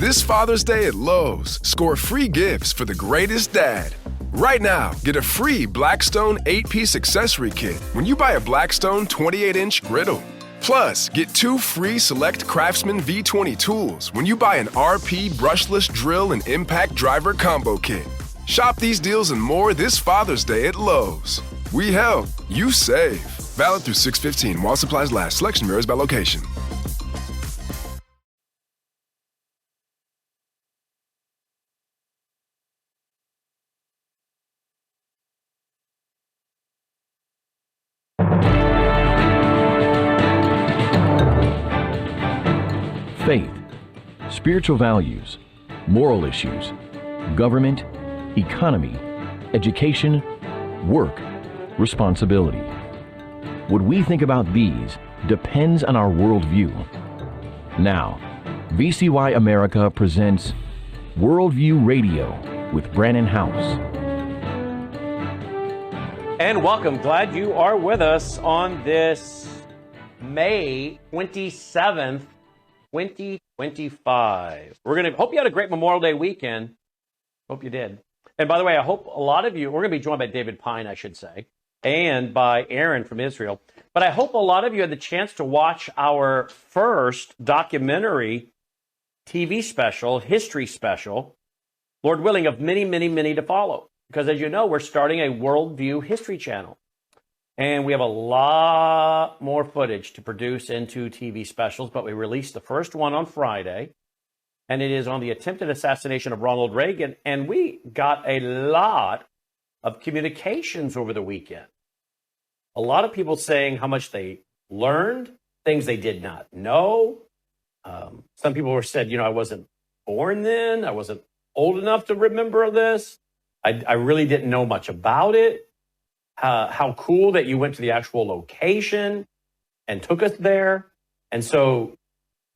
This Father's Day at Lowe's, score free gifts for the greatest dad. Right now, get a free Blackstone 8-piece accessory kit when you buy a Blackstone 28-inch griddle. Plus, get 2 free select Craftsman V20 tools when you buy an RP brushless drill and impact driver combo kit. Shop these deals and more this Father's Day at Lowe's. We help, you save. Valid through 6/15 while supplies last. Selection varies by location. Faith, spiritual values, moral issues, government, economy, education, work, responsibility. What we think about these depends on our worldview. Now, VCY America presents Worldview Radio with Brannon House. And welcome. Glad you are with us on this May 27th, 2025. Hope you had a great Memorial Day weekend. Hope you did. And by the way, I hope a lot of you, we're going to be joined by David Pine, I should say, and by Aaron from Israel. But I hope a lot of you had the chance to watch our first documentary TV special, history special, Lord willing, of many, many, many to follow. Because as you know, we're starting a Worldview History channel. And we have a lot more footage to produce into TV specials, but we released the first one on Friday, and it is on the attempted assassination of Ronald Reagan, and we got a lot of communications over the weekend. A lot of people saying how much they learned, things they did not know. Some people were said, I wasn't born then, I wasn't old enough to remember this. I really didn't know much about it. How cool that you went to the actual location and took us there. And so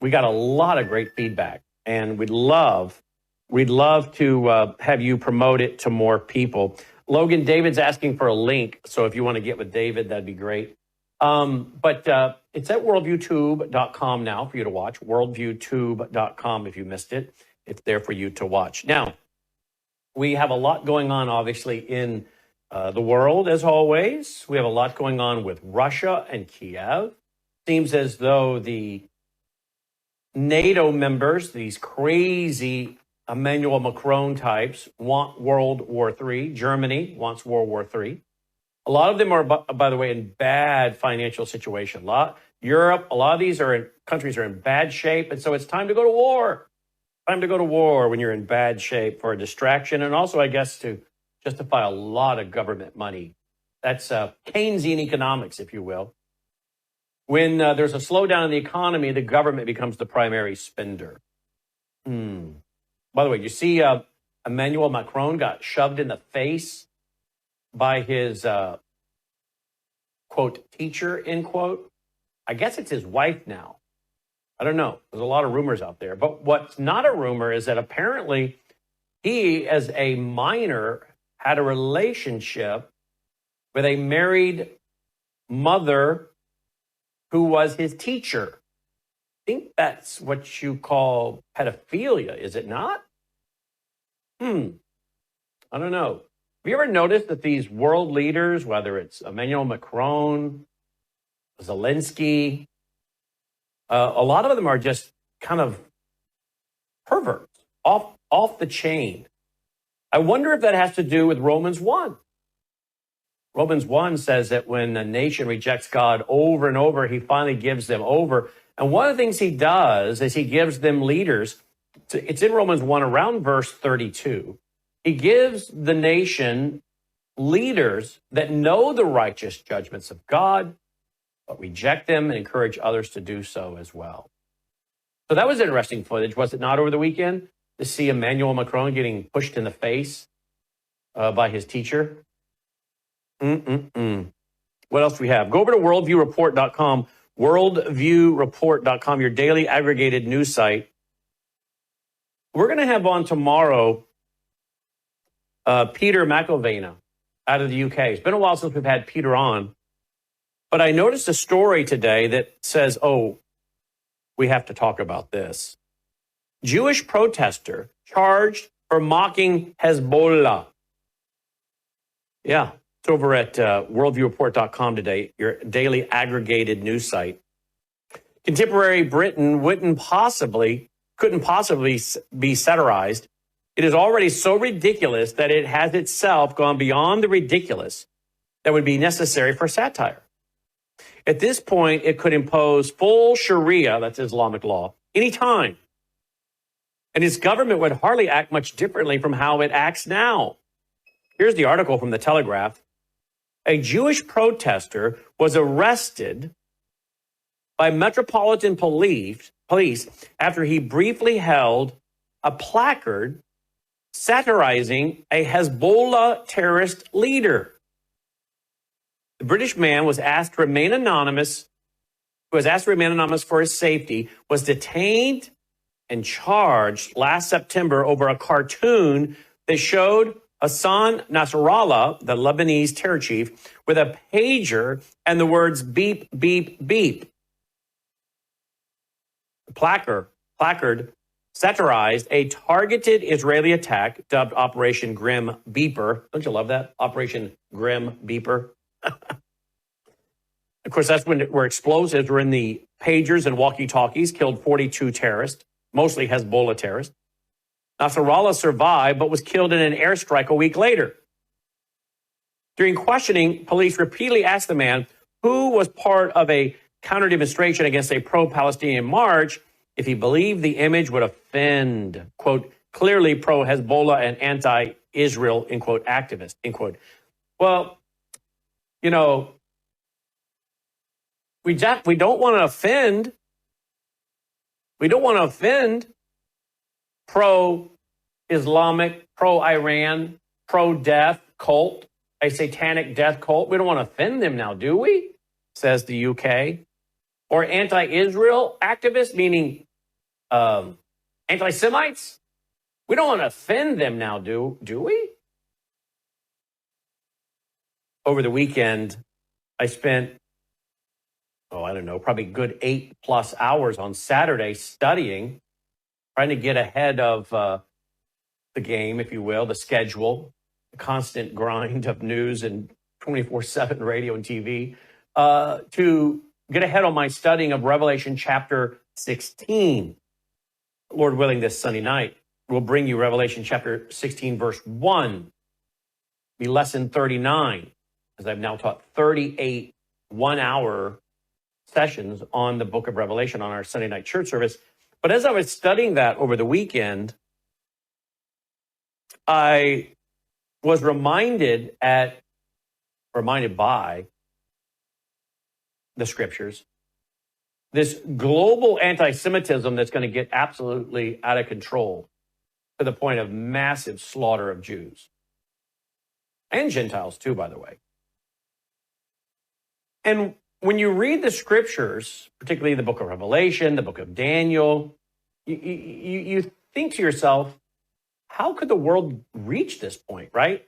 we got a lot of great feedback, and we'd love to have you promote it to more people. Logan, David's asking for a link. So if you want to get with David, that'd be great. But it's at worldviewtube.com now for you to watch. Worldviewtube.com if you missed it. It's there for you to watch. Now, we have a lot going on, obviously, in the world, as always. We have a lot going on with Russia and Kiev. Seems as though the NATO members, these crazy Emmanuel Macron types, want World War III. Germany wants World War III. A lot of them are, by the way, in bad financial situation. Europe, a lot of these countries are in bad shape, and so it's time to go to war. Time to go to war when you're in bad shape for a distraction, and also, I guess, to justify a lot of government money. That's Keynesian economics, if you will. When there's a slowdown in the economy, the government becomes the primary spender. By the way, you see Emmanuel Macron got shoved in the face by his, quote, teacher, end quote. I guess it's his wife now. I don't know. There's a lot of rumors out there. But what's not a rumor is that apparently he, as a minor, had a relationship with a married mother who was his teacher. I think that's what you call pedophilia, is it not? I don't know. Have you ever noticed that these world leaders, whether it's Emmanuel Macron, Zelensky, a lot of them are just kind of perverts, off the chain. I wonder if that has to do with Romans 1. Romans 1 says that when a nation rejects God over and over, he finally gives them over. And one of the things he does is he gives them leaders. It's in Romans 1 around verse 32. He gives the nation leaders that know the righteous judgments of God, but reject them and encourage others to do so as well. So that was interesting footage, was it not, over the weekend? To see Emmanuel Macron getting pushed in the face by his teacher. What else do we have? Go over to worldviewreport.com, worldviewreport.com, your daily aggregated news site. We're going to have on tomorrow Peter McIlvena out of the UK. It's been a while since we've had Peter on, but I noticed a story today that says, we have to talk about this. Jewish protester charged for mocking Hezbollah. Yeah, it's over at worldviewreport.com today, your daily aggregated news site. Contemporary Britain couldn't possibly be satirized. It is already so ridiculous that it has itself gone beyond the ridiculous that would be necessary for satire. At this point, it could impose full Sharia, that's Islamic law, anytime. And its government would hardly act much differently from how it acts now. Here's the article from the Telegraph. A Jewish protester was arrested by Metropolitan Police after he briefly held a placard satirizing a Hezbollah terrorist leader. The British man was asked to remain anonymous, for his safety, was detained and charged last September over a cartoon that showed Hassan Nasrallah, the Lebanese terror chief, with a pager and the words beep, beep, beep. The placard satirized a targeted Israeli attack dubbed Operation Grim Beeper. Don't you love that? Operation Grim Beeper. Of course, that's where explosives were in the pagers and walkie-talkies, killed 42 terrorists, mostly Hezbollah terrorists. Nasrallah survived, but was killed in an airstrike a week later. During questioning, police repeatedly asked the man, who was part of a counter-demonstration against a pro-Palestinian march, if he believed the image would offend, quote, clearly pro-Hezbollah and anti-Israel, end quote, activists, end quote. Well, you know, we don't want to offend. We don't want to offend pro-Islamic, pro-Iran, pro-death cult, a satanic death cult. We don't want to offend them now, do we? Says the UK. Or anti-Israel activists, meaning anti-Semites. We don't want to offend them now, do we? Over the weekend, I spent, probably good 8+ hours on Saturday studying, trying to get ahead of the game, if you will, the schedule, the constant grind of news and 24/7 radio and TV, to get ahead on my studying of Revelation chapter 16. Lord willing, this Sunday night, we'll bring you Revelation chapter 16, verse 1, be lesson 39, as I've now taught 38 one-hour sessions on the book of Revelation on our Sunday night church service. But as I was studying that over the weekend, I was reminded by the scriptures, this global anti-Semitism that's going to get absolutely out of control to the point of massive slaughter of Jews and Gentiles too, by the way. And when you read the scriptures, particularly the book of Revelation, the book of Daniel, you think to yourself, how could the world reach this point, right?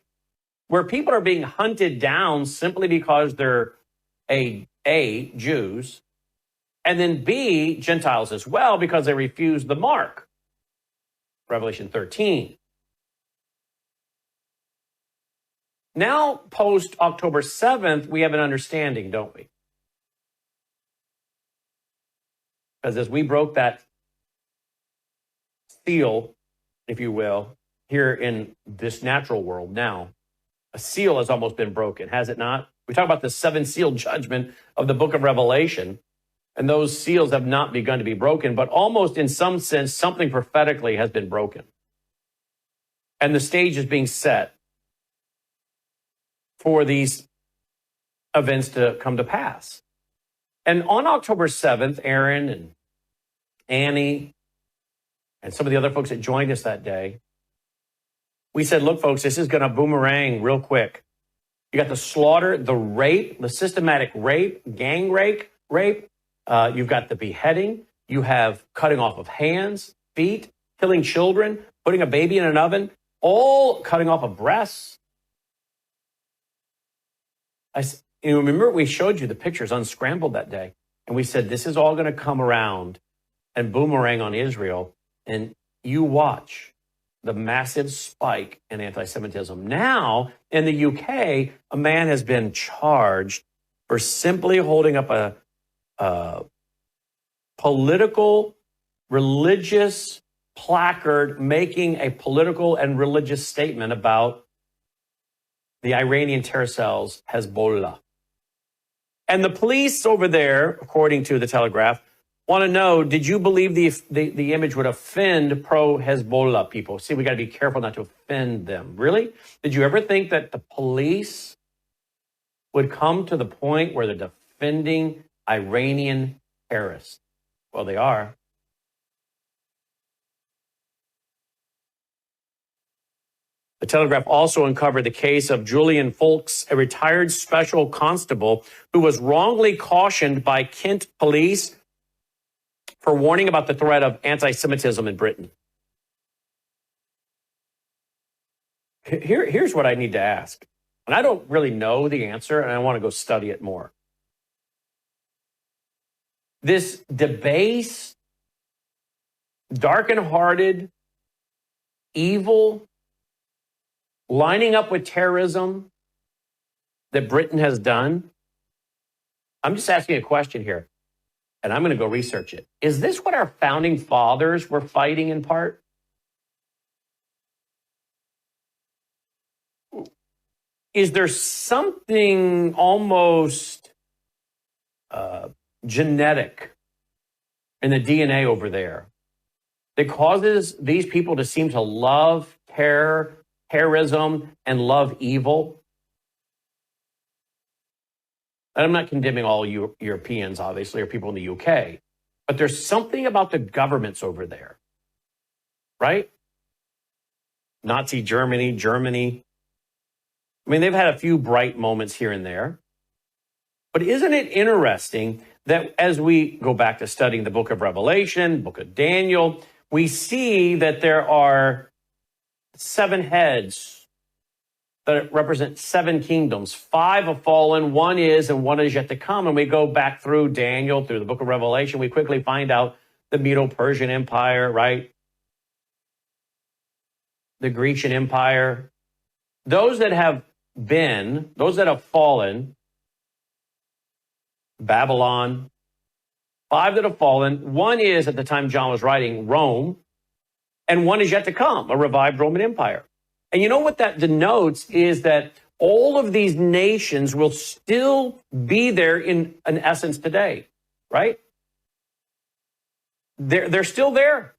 Where people are being hunted down simply because they're A, Jews, and then B, Gentiles as well, because they refuse the mark. Revelation 13. Now, post October 7th, we have an understanding, don't we? Because as we broke that seal, if you will, here in this natural world now, a seal has almost been broken, has it not? We talk about the 7-seal judgment of the book of Revelation, and those seals have not begun to be broken, but almost in some sense, something prophetically has been broken. And the stage is being set for these events to come to pass. And on October 7th, Aaron and Annie and some of the other folks that joined us that day, we said, look, folks, this is going to boomerang real quick. You got the slaughter, the rape, the systematic rape, gang rape. You've got the beheading. You have cutting off of hands, feet, killing children, putting a baby in an oven, all cutting off of breasts. Remember, we showed you the pictures unscrambled that day, and we said this is all going to come around and boomerang on Israel, and you watch the massive spike in anti-Semitism. Now, in the UK, a man has been charged for simply holding up a political, religious placard, making a political and religious statement about the Iranian terror cells, Hezbollah. And the police over there, according to the Telegraph, want to know, did you believe the image would offend pro-Hezbollah people? See, we got to be careful not to offend them. Really? Did you ever think that the police would come to the point where they're defending Iranian terrorists? Well, they are. The Telegraph also uncovered the case of Julian Folks, a retired special constable who was wrongly cautioned by Kent police for warning about the threat of anti-Semitism in Britain. Here's what I need to ask. And I don't really know the answer, and I want to go study it more. This debased, darkened-hearted, evil, lining up with terrorism that Britain has done. I'm just asking a question here, and I'm going to go research it. Is this what our founding fathers were fighting in part? Is there something almost genetic in the DNA over there that causes these people to seem to love terrorism, and love evil? And I'm not condemning all Europeans, obviously, or people in the UK, but there's something about the governments over there, right? Nazi Germany. I mean, they've had a few bright moments here and there. But isn't it interesting that as we go back to studying the book of Revelation, book of Daniel, we see that there are 7 heads that represent 7 kingdoms. 5 have fallen, 1 is, and 1 is yet to come. And we go back through Daniel, through the book of Revelation, we quickly find out the Medo-Persian Empire, right? The Grecian Empire. Those that have fallen, Babylon, 5 that have fallen. 1 is, at the time John was writing, Rome, and 1 is yet to come, a revived Roman Empire. And you know what that denotes is that all of these nations will still be there in essence today, right? They're still there.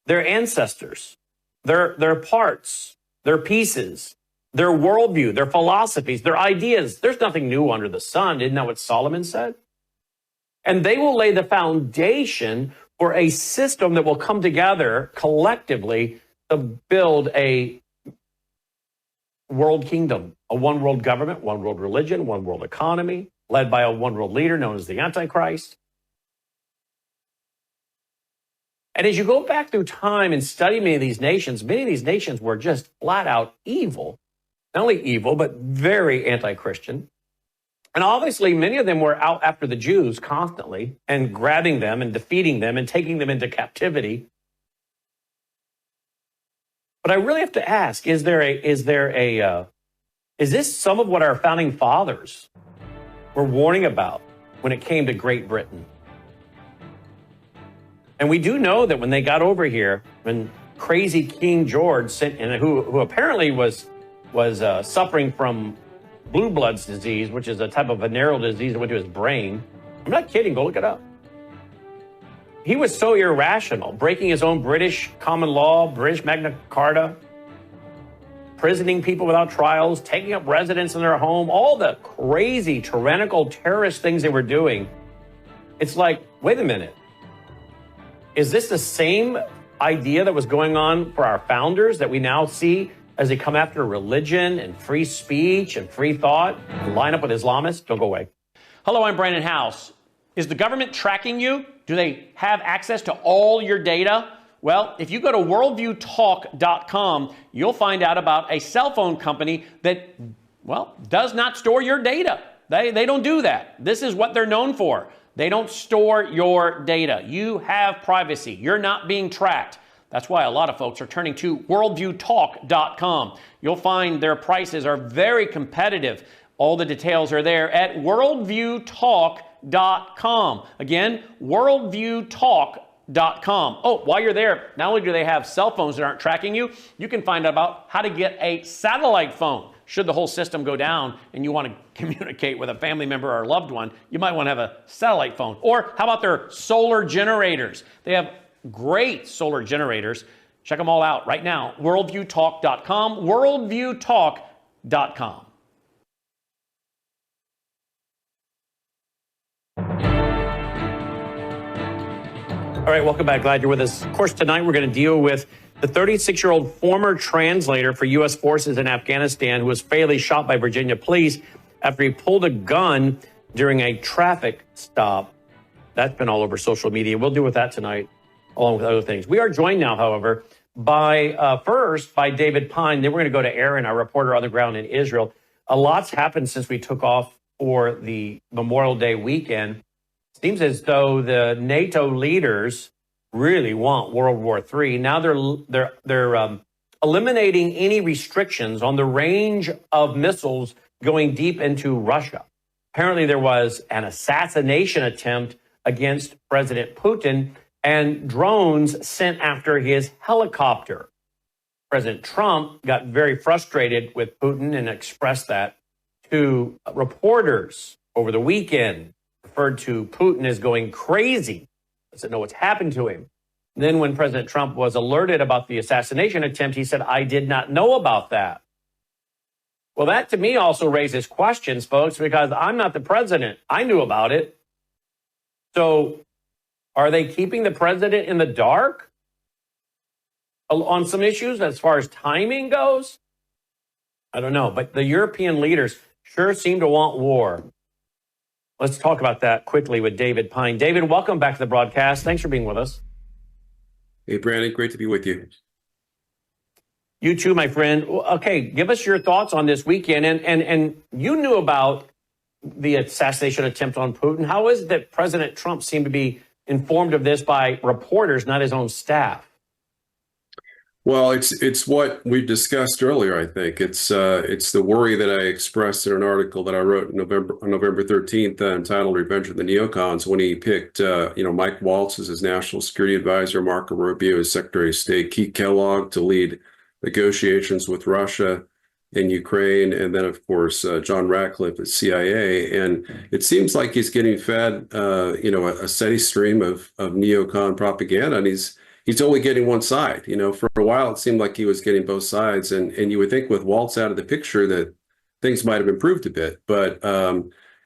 Their ancestors, their parts, their pieces, their worldview, their philosophies, their ideas. There's nothing new under the sun. Isn't that what Solomon said? And they will lay the foundation for a system that will come together collectively to build a world kingdom, a one world government, one world religion, one world economy, led by a one world leader known as the Antichrist. And as you go back through time and study many of these nations were just flat out evil. Not only evil, but very anti-Christian. And obviously, many of them were out after the Jews constantly and grabbing them and defeating them and taking them into captivity. But I really have to ask, is this some of what our founding fathers were warning about when it came to Great Britain? And we do know that when they got over here, when crazy King George sent, and who apparently was suffering from blue blood's disease, which is a type of venereal disease that went to his brain. I'm not kidding. Go look it up. He was so irrational, breaking his own British common law, British Magna Carta, prisoning people without trials, taking up residence in their home, all the crazy, tyrannical, terrorist things they were doing. It's like, wait a minute. Is this the same idea that was going on for our founders that we now see as they come after religion and free speech and free thought and line up with Islamists? Don't go away. Hello, I'm Brandon House. Is the government tracking you? Do they have access to all your data? Well, if you go to worldviewtalk.com, you'll find out about a cell phone company that, well, does not store your data. They don't do that. This is what they're known for. They don't store your data. You have privacy. You're not being tracked. That's why a lot of folks are turning to worldviewtalk.com. You'll find their prices are very competitive. All the details are there at worldviewtalk.com. Again, worldviewtalk.com. Oh, while you're there, not only do they have cell phones that aren't tracking you, you can find out about how to get a satellite phone. Should the whole system go down and you want to communicate with a family member or a loved one, you might want to have a satellite phone. Or how about their solar generators? They have great solar generators. Check them all out right now. Worldviewtalk.com, worldviewtalk.com. All right, welcome back. Glad you're with us. Of course, tonight we're going to deal with the 36-year-old former translator for U.S. forces in Afghanistan who was fatally shot by Virginia police after he pulled a gun during a traffic stop. That's been all over social media. We'll deal with that tonight, along with other things. We are joined now, however, by first by David Pine. Then we're going to go to Aaron, our reporter on the ground in Israel. A lot's happened since we took off for the Memorial Day weekend. Seems as though the NATO leaders really want World War III. Now they're eliminating any restrictions on the range of missiles going deep into Russia. Apparently, there was an assassination attempt against President Putin and drones sent after his helicopter. President Trump got very frustrated with Putin and expressed that to reporters over the weekend, referred to Putin as going crazy. Doesn't know what's happened to him. Then when President Trump was alerted about the assassination attempt, he said, I did not know about that. Well, that to me also raises questions, folks, because I'm not the president. I knew about it. So are they keeping the president in the dark on some issues as far as timing goes? I don't know. But the European leaders sure seem to want war. Let's talk about that quickly with David Pine. David, welcome back to the broadcast. Thanks for being with us. Hey, Brandon, great to be with you. You too, my friend. Okay, give us your thoughts on this weekend. And you knew about the assassination attempt on Putin. How is it that President Trump seemed to be informed of this by reporters, not his own staff? Well, it's what we discussed earlier. I think it's the worry that I expressed in an article that I wrote on November 13th entitled "Revenge of the Neocons" when he picked Mike Waltz as his national security advisor, Marco Rubio as Secretary of State, Keith Kellogg to lead negotiations with Russia and Ukraine, and then of course John Ratcliffe at CIA. And it seems like he's getting fed a steady stream of neocon propaganda, and he's only getting one side. For a while, it seemed like he was getting both sides. And you would think with Waltz out of the picture that things might have improved a bit. But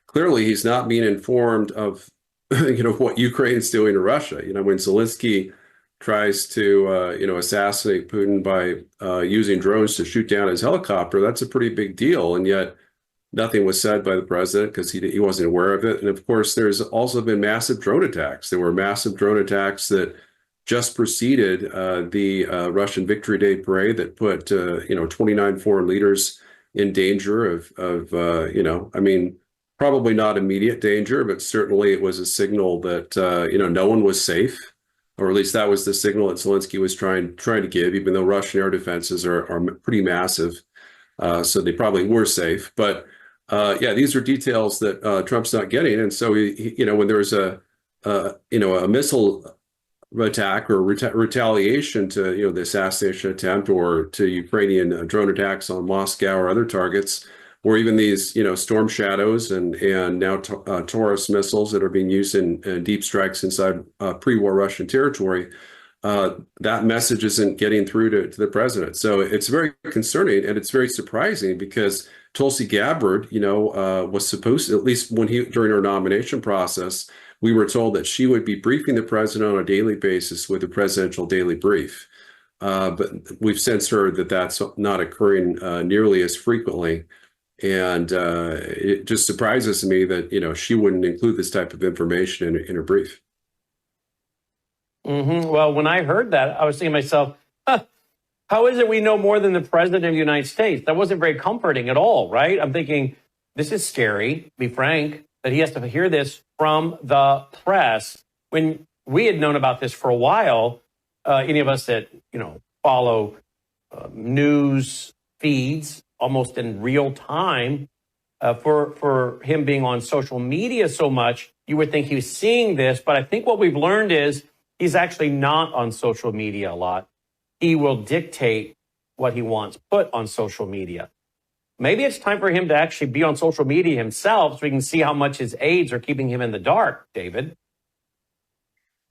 clearly, he's not being informed of, what Ukraine's doing to Russia. When Zelensky tries to, assassinate Putin by using drones to shoot down his helicopter, that's a pretty big deal. And yet nothing was said by the president because he wasn't aware of it. And of course, there's also been massive drone attacks. There were massive drone attacks that just preceded the Russian Victory Day parade that put 29 foreign leaders in danger of probably not immediate danger, but certainly it was a signal that no one was safe, or at least that was the signal that Zelensky was trying to give. Even though Russian air defenses are pretty massive, so they probably were safe. But these are details that Trump's not getting, and so when there's a missile attack or retaliation to the assassination attempt, or to Ukrainian drone attacks on Moscow or other targets, or even these Storm Shadows and now Taurus missiles that are being used in deep strikes inside pre-war Russian territory, that message isn't getting through to the president. So it's very concerning, and it's very surprising because Tulsi Gabbard, was supposed to, at least during her nomination process, we were told that she would be briefing the president on a daily basis with a presidential daily brief. But we've since heard that that's not occurring nearly as frequently. And it just surprises me that, she wouldn't include this type of information in her brief. Mm-hmm. Well, when I heard that, I was thinking to myself, how is it we know more than the president of the United States? That wasn't very comforting at all, right? I'm thinking, this is scary, to be frank, that he has to hear this from the press when we had known about this for a while. any of us that, follow news feeds almost in real time, for him being on social media so much, you would think he was seeing this. But I think what we've learned is he's actually not on social media a lot. He will dictate what he wants put on social media. Maybe it's time for him to actually be on social media himself so we can see how much his aides are keeping him in the dark, David.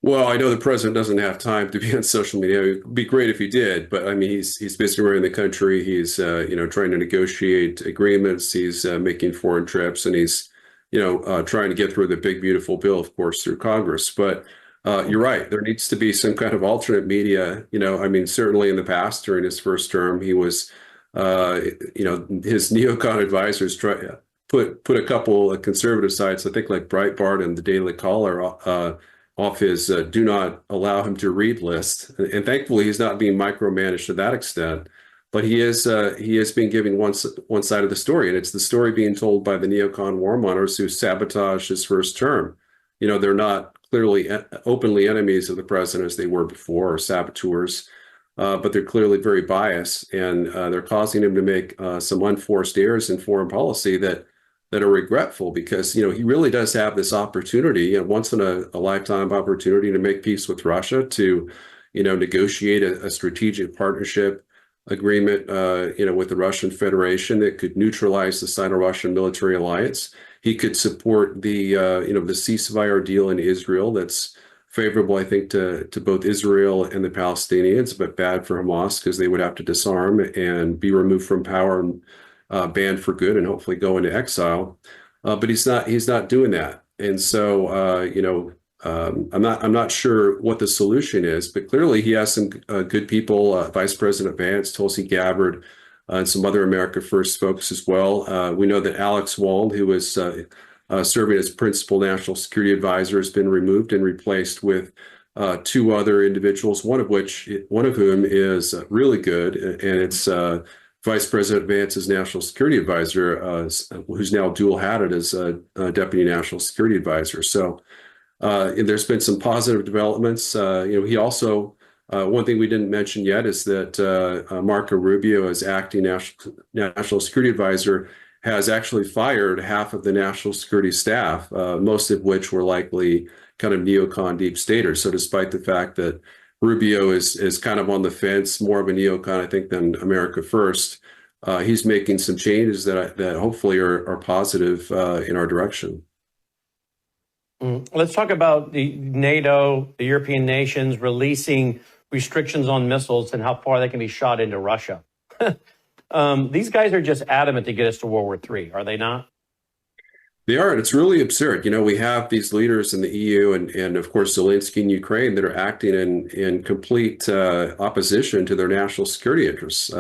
Well, I know the president doesn't have time to be on social media. It would be great if he did, but I mean, he's busy around the country. He's trying to negotiate agreements. He's making foreign trips, and he's trying to get through the big beautiful bill, of course, through Congress. But you're right. There needs to be some kind of alternate media. I mean, certainly in the past during his first term, he was, his neocon advisors put a couple of conservative sites, I think like Breitbart and the Daily Caller, off his do not allow him to read list. And thankfully, he's not being micromanaged to that extent. But he is being given one side of the story, and it's the story being told by the neocon warmongers who sabotaged his first term. They're not clearly openly enemies of the president as they were before, or saboteurs, but they're clearly very biased, and they're causing him to make some unforced errors in foreign policy that are regretful, because he really does have this opportunity, a once in a lifetime opportunity, to make peace with Russia, to negotiate a strategic partnership agreement with the Russian Federation that could neutralize the Sino-Russian military alliance. He could support the the ceasefire deal in Israel that's favorable, I think, to both Israel and the Palestinians, but bad for Hamas because they would have to disarm and be removed from power and banned for good, and hopefully go into exile. But he's not doing that, and so I'm not sure what the solution is. But clearly, he has some good people. Vice President Vance, Tulsi Gabbard, and some other America First folks as well. We know that Alex Wald, who was serving as principal national security advisor, has been removed and replaced with two other individuals. One of whom is really good, and it's Vice President Vance's national security advisor, who's now dual-hatted as deputy national security advisor. So there's been some positive developments. He also, one thing we didn't mention yet is that Marco Rubio, as acting national security advisor, has actually fired half of the national security staff, most of which were likely kind of neocon deep staters. So despite the fact that Rubio is kind of on the fence, more of a neocon, I think, than America First, he's making some changes that hopefully are positive in our direction. Let's talk about the NATO, the European nations releasing restrictions on missiles and how far they can be shot into Russia. These guys are just adamant to get us to World War III, are they not? They are, and it's really absurd. We have these leaders in the EU and of course, Zelensky in Ukraine that are acting in complete opposition to their national security interests,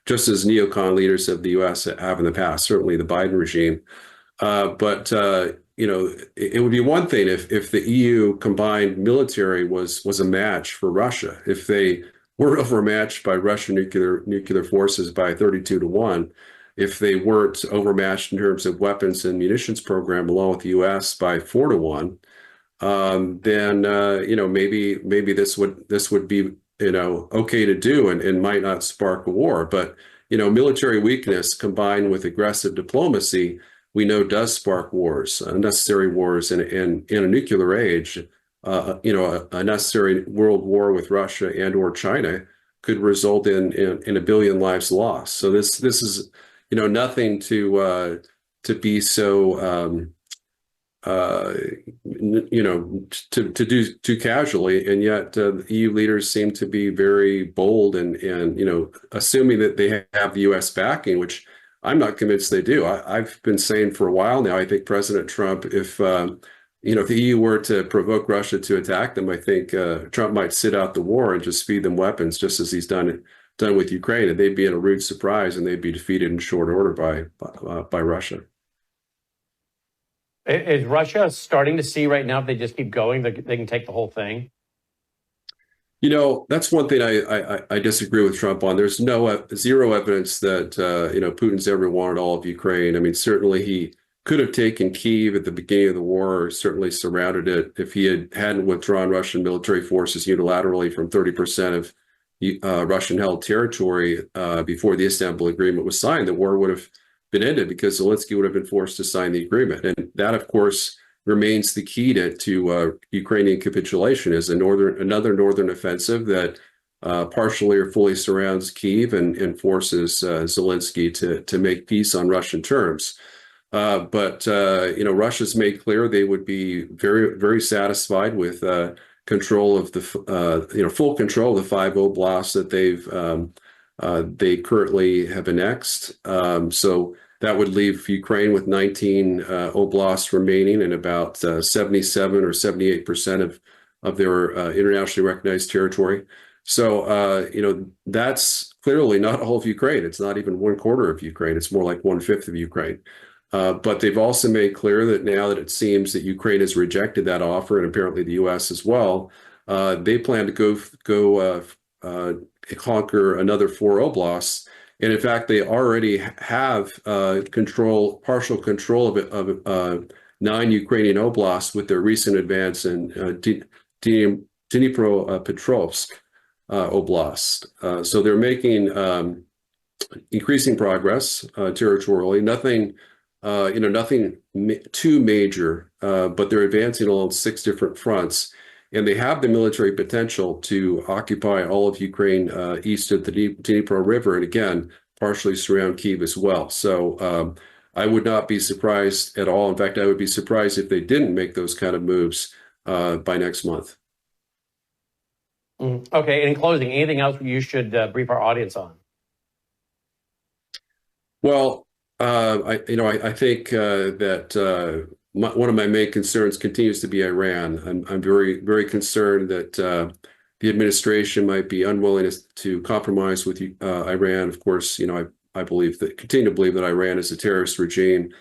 just as neocon leaders of the U.S. have in the past, certainly the Biden regime. But it would be one thing if the EU combined military was a match for Russia, if they were overmatched by Russian nuclear forces by 32-1. If they weren't overmatched in terms of weapons and munitions program, along with the U.S. by 4-1, then maybe this would be okay to do and might not spark a war. But military weakness combined with aggressive diplomacy, we know, does spark wars, unnecessary wars, and in a nuclear age, a necessary world war with Russia and/or China could result in 1 billion lives lost. So this is nothing to be so to do too casually, and yet the EU leaders seem to be very bold and assuming that they have the U.S. backing, which I'm not convinced they do. I've been saying for a while now, I think President Trump, if the EU were to provoke Russia to attack them, I think Trump might sit out the war and just feed them weapons, just as he's done with Ukraine, and they'd be in a rude surprise, and they'd be defeated in short order by Russia. Is Russia starting to see right now, if they just keep going, they can take the whole thing? That's one thing I disagree with Trump on. There's zero evidence that Putin's ever wanted all of Ukraine. I mean, certainly could have taken Kyiv at the beginning of the war, or certainly surrounded it. If he hadn't withdrawn Russian military forces unilaterally from 30% of Russian-held territory before the Istanbul Agreement was signed, the war would have been ended because Zelensky would have been forced to sign the agreement. And that, of course, remains the key to Ukrainian capitulation, is another northern offensive that partially or fully surrounds Kyiv and forces Zelensky to make peace on Russian terms. But Russia's made clear they would be very, very satisfied with control of the full control of the 5 oblasts that they currently have annexed. So that would leave Ukraine with 19 oblasts remaining and about 77 or 78% of their internationally recognized territory. So that's clearly not all of Ukraine. It's not even 1/4 of Ukraine. It's more like 1/5 of Ukraine. But they've also made clear that now that it seems that Ukraine has rejected that offer, and apparently the U.S. as well, they plan to go conquer another 4 oblasts. And in fact, they already have partial control of 9 Ukrainian oblasts with their recent advance in Dnipropetrovsk Oblast. So they're making increasing progress territorially. Nothing too major, but they're advancing along 6 different fronts, and they have the military potential to occupy all of Ukraine east of the Dnipro River, and again, partially surround Kyiv as well. So I would not be surprised at all. In fact, I would be surprised if they didn't make those kind of moves by next month. Okay, and in closing, anything else you should brief our audience on? Well, I think that one of my main concerns continues to be Iran. I'm very, very concerned that the administration might be unwilling to compromise with Iran. Of course, continue to believe that Iran is a terrorist regime.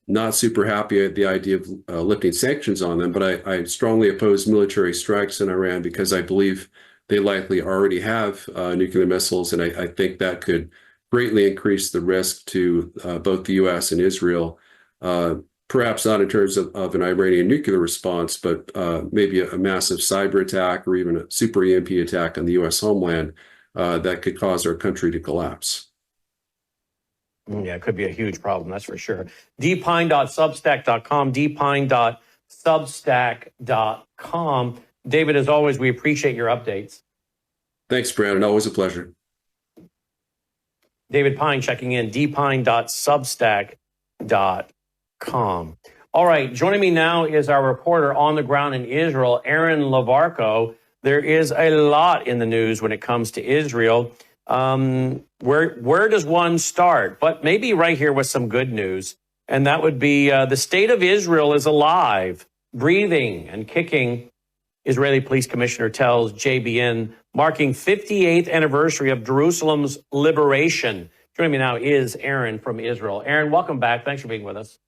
Not super happy at the idea of lifting sanctions on them, but I strongly oppose military strikes in Iran because I believe they likely already have nuclear missiles, and I think that could greatly increase the risk to both the U.S. and Israel, perhaps not in terms of an Iranian nuclear response, but maybe a massive cyber attack or even a super EMP attack on the U.S. homeland that could cause our country to collapse. Yeah, it could be a huge problem, that's for sure. dpine.substack.com, dpine.substack.com. David, as always, we appreciate your updates. Thanks, Brandon. Always a pleasure. David Pine checking in, dpine.substack.com. All right, joining me now is our reporter on the ground in Israel, Aaron Lavarco. There is a lot in the news when it comes to Israel. Where does one start? But maybe right here with some good news, and that would be the state of Israel is alive, breathing, and kicking. Israeli Police Commissioner tells JBN, marking 58th anniversary of Jerusalem's liberation. Joining me now is Aaron from Israel. Aaron, welcome back. Thanks for being with us.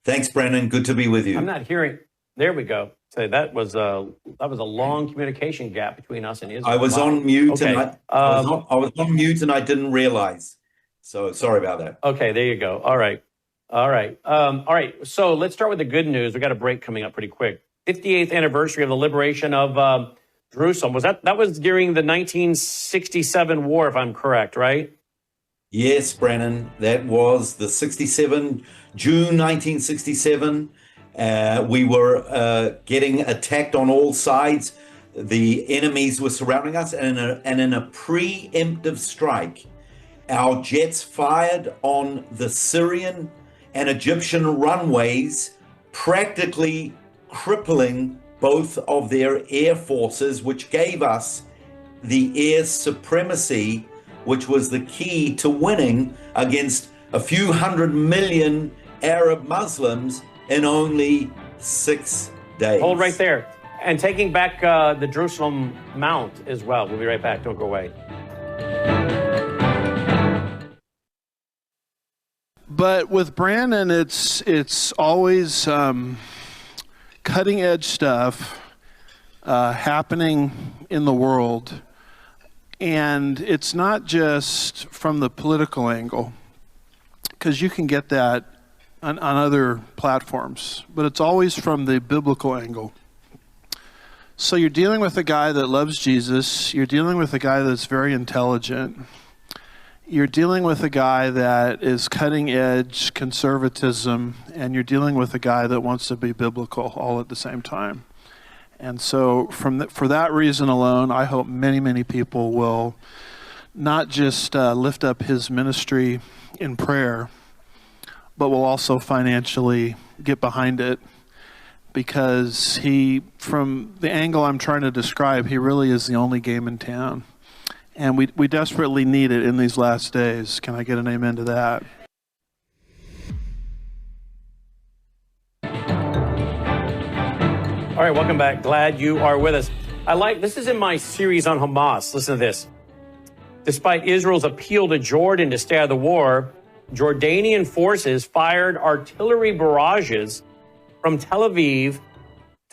Thanks, Brennan. Good to be with you. I'm not hearing. There we go. So that was a long communication gap between us and Israel. I was on mute, okay. and I was on mute, and I didn't realize. So sorry about that. Okay, there you go. All right. So let's start with the good news. We got a break coming up pretty quick. 58th anniversary of the liberation of Jerusalem. That was during the 1967 war, if I'm correct, right? Yes, Brennan. That was the June 1967. We were getting attacked on all sides. The enemies were surrounding us, and in a preemptive strike, our jets fired on the Syrian and Egyptian runways, practically crippling both of their air forces, which gave us the air supremacy, which was the key to winning against a few 100 million Arab Muslims in only 6 days. Hold right there. And taking back the Jerusalem Mount as well. We'll be right back. Don't go away. But with Brandon, it's always cutting edge stuff happening in the world. And it's not just from the political angle, because you can get that on other platforms, but it's always from the biblical angle. So you're dealing with a guy that loves Jesus, you're dealing with a guy that's very intelligent, you're dealing with a guy that is cutting edge conservatism, and you're dealing with a guy that wants to be biblical all at the same time. And so for that reason alone, I hope many, many people will not just lift up his ministry in prayer, but will also financially get behind it, because from the angle I'm trying to describe, he really is the only game in town. And we desperately need it in these last days. Can I get an amen to that? All right, welcome back. Glad you are with us. This is in my series on Hamas. Listen to this. Despite Israel's appeal to Jordan to stay out of the war, Jordanian forces fired artillery barrages from Tel Aviv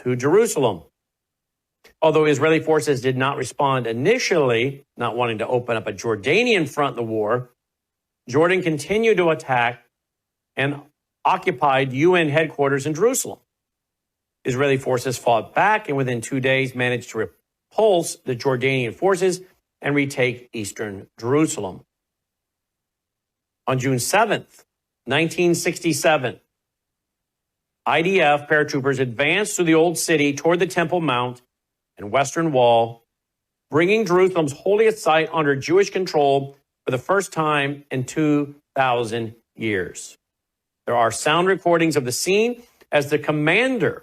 to Jerusalem. Although Israeli forces did not respond initially, not wanting to open up a Jordanian front in the war, Jordan continued to attack and occupied UN headquarters in Jerusalem. Israeli forces fought back and within 2 days managed to repulse the Jordanian forces and retake eastern Jerusalem. On June 7th, 1967, IDF paratroopers advanced through the Old City toward the Temple Mount and Western Wall, bringing Jerusalem's holiest site under Jewish control for the first time in 2,000 years. There are sound recordings of the scene as the commander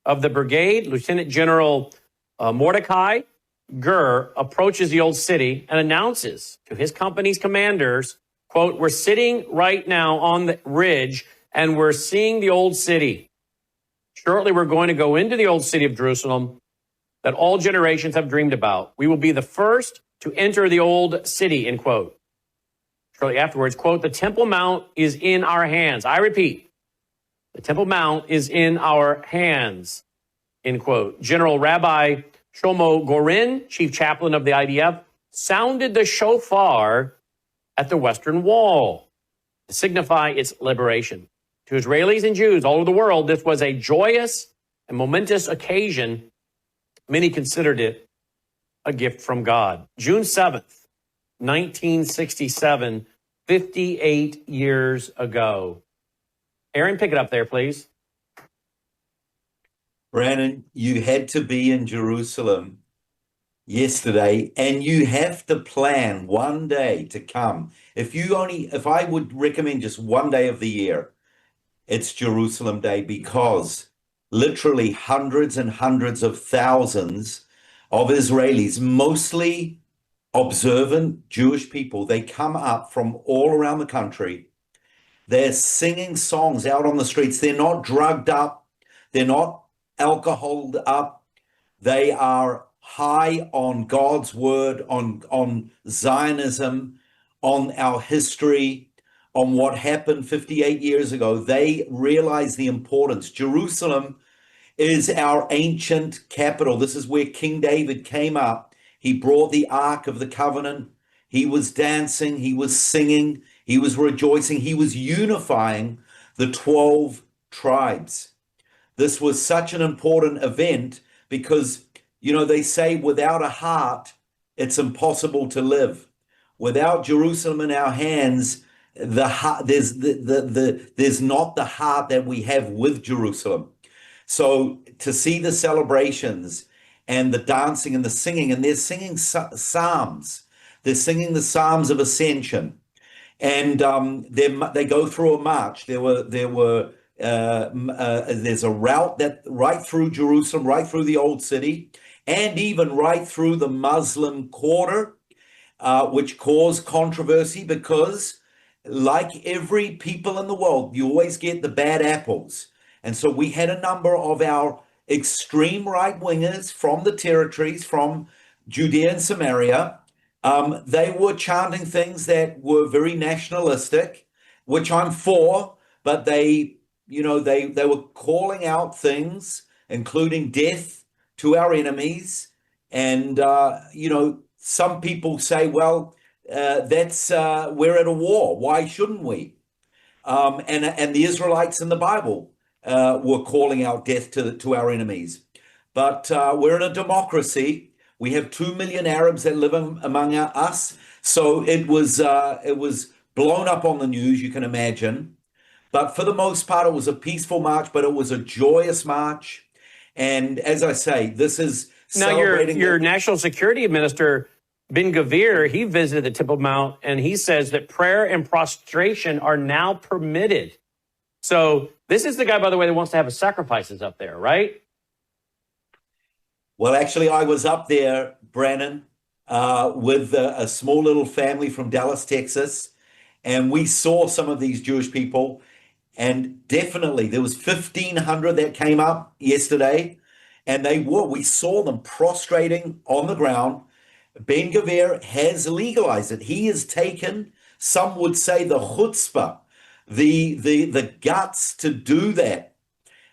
of the brigade, Lieutenant General Mordecai Gur, approaches the Old City and announces to his company's commanders, quote, "We're sitting right now on the ridge and we're seeing the Old City. Shortly, we're going to go into the Old City of Jerusalem that all generations have dreamed about. We will be the first to enter the Old City," end quote. Shortly afterwards, quote, "The Temple Mount is in our hands." I repeat, the Temple Mount is in our hands, end quote. General Rabbi Shlomo Gorin, chief chaplain of the IDF, sounded the shofar at the Western Wall to signify its liberation. To Israelis and Jews all over the world, this was a joyous and momentous occasion. Many considered it a gift from God. June 7th, 1967, 58 years ago. Aaron, pick it up there, please. Brandon, you had to be in Jerusalem yesterday, and you have to plan one day to come. If I would recommend just one day of the year, it's Jerusalem Day, because literally hundreds and hundreds of thousands of Israelis, mostly observant Jewish people, they come up from all around the country. They're singing songs out on the streets. They're not drugged up. They're not alcoholed up. They are high on God's word, on Zionism, on our history, on what happened 58 years ago. They realize the importance. Jerusalem is our ancient capital. This is where King David came up. He brought the Ark of the Covenant. He was dancing. He was singing. He was rejoicing. He was unifying the 12 tribes. This was such an important event because, they say without a heart, it's impossible to live. Without Jerusalem in our hands, there's not the heart that we have with Jerusalem. So to see the celebrations and the dancing and the singing, and they're singing psalms. They're singing the Psalms of Ascension. And they go through a march. There's a route that right through Jerusalem, right through the Old City, and even right through the Muslim quarter, which caused controversy because, like every people in the world, you always get the bad apples. And so we had a number of our extreme right-wingers from the territories, from Judea and Samaria. They were chanting things that were very nationalistic, which I'm for, but they were calling out things, including death to our enemies, and, some people say, well, that's we're at a war. Why shouldn't we? And the Israelites in the Bible were calling out death to our enemies. But we're in a democracy. We have 2 million Arabs that live among us. So it was blown up on the news, you can imagine. But for the most part, it was a peaceful march, but it was a joyous march. And as I say, this is now your national security minister, Ben Gvir, he visited the Temple Mount, and he says that prayer and prostration are now permitted. So this is the guy, by the way, that wants to have sacrifices up there, right? Well, actually, I was up there, Brannon, with a small little family from Dallas, Texas, and we saw some of these Jewish people, and definitely there was 1,500 that came up yesterday, and we saw them prostrating on the ground. Ben Gvir has legalized it. He has taken, some would say, the chutzpah, the guts to do that.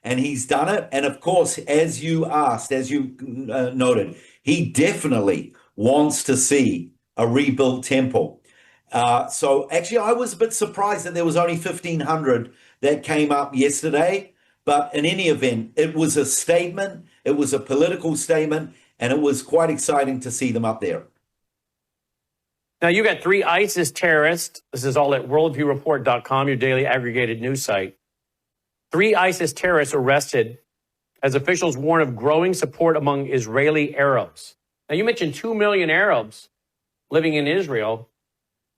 And he's done it. And of course, as you asked, as you noted, he definitely wants to see a rebuilt temple. So actually, I was a bit surprised that there was only 1,500 that came up yesterday. But in any event, it was a statement. It was a political statement. And it was quite exciting to see them up there. Now, you got 3 ISIS terrorists. This is all at worldviewreport.com, your daily aggregated news site. 3 ISIS terrorists arrested as officials warn of growing support among Israeli Arabs. Now, you mentioned 2 million Arabs living in Israel.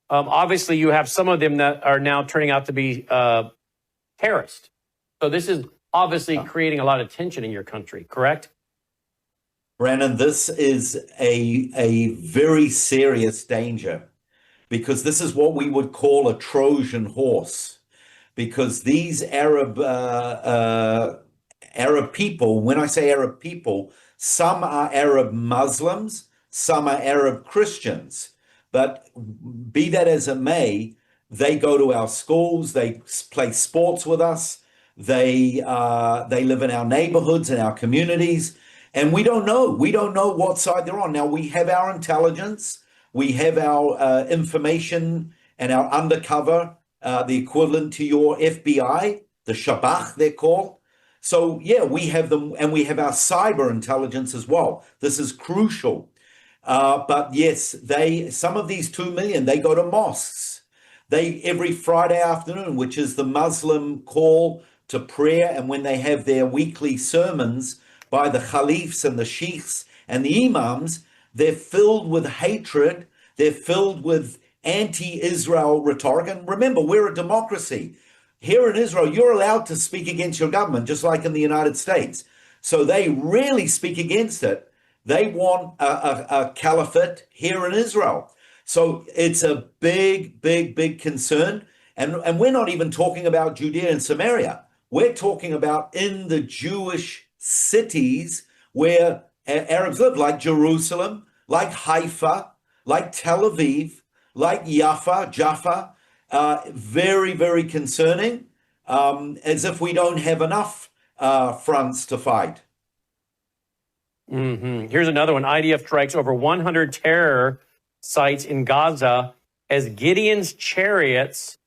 Obviously, you have some of them that are now turning out to be terrorists. So this is obviously creating a lot of tension in your country, correct? Brandon, this is a very serious danger, because this is what we would call a Trojan horse, because these Arab people, when I say Arab people, some are Arab Muslims, some are Arab Christians, but be that as it may, they go to our schools, they play sports with us, they live in our neighborhoods and our communities. And we don't know what side they're on. Now, we have our intelligence, we have our information and our undercover, the equivalent to your FBI, the Shabach, they're called. So, yeah, we have them, and we have our cyber intelligence as well. This is crucial. But yes, some of these 2 million, they go to mosques. Every Friday afternoon, which is the Muslim call to prayer, and when they have their weekly sermons by the caliphs and the sheikhs and the imams, they're filled with hatred. They're filled with anti-Israel rhetoric. And remember, we're a democracy. Here in Israel, you're allowed to speak against your government, just like in the United States. So they really speak against it. They want a caliphate here in Israel. So it's a big, big, big concern. And we're not even talking about Judea and Samaria. We're talking about in the Jewish cities where Arabs live, like Jerusalem, like Haifa, like Tel Aviv, like Jaffa. Very, very concerning, as if we don't have enough fronts to fight. Mm-hmm. Here's another one. IDF strikes over 100 terror sites in Gaza as Gideon's chariots